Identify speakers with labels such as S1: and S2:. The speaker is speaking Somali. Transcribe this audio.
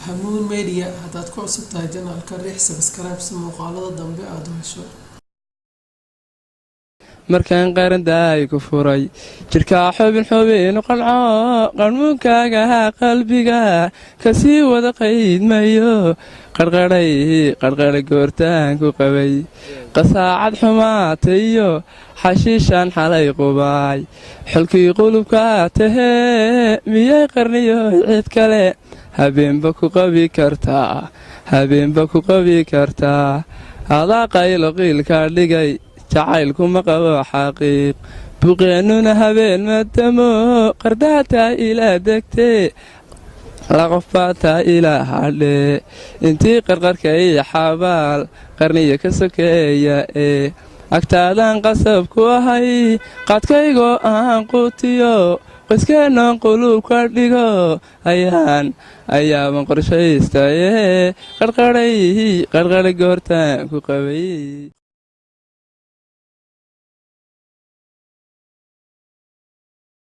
S1: hamuun media haddaad ku cusub tahay janaalka riix sabskaraib si muuqaalada dambe aad u hesho.
S2: markaan qarandaay ku furay jirkaa xubin xubinu qanco qarmuunkaaga qalbiga kasii wada qaydmayo qarqadhay goortaan ku qabay qasaacad xumaatayo xashiishaan xalay qubaay xolkii qulubkaa tahee miyay qarniyo cid kale habeenba ku qabi kartaa hadaa qaylo qiilkaa dhigay jacaylkuma qabo xaqiiq buqeennuna habeen madamo qardaataa ilaa degtee laqofbaataa ilaa hadhee intii qarqarka iyo xabaal qarniya ka sokeeya ee agtaadaan qasab ku ahay qadkaygoo aan quutiyo qoyskeenoon quluub ka dhigo ayaaban qorshaystaye qarqadhay goortaan ku qabay.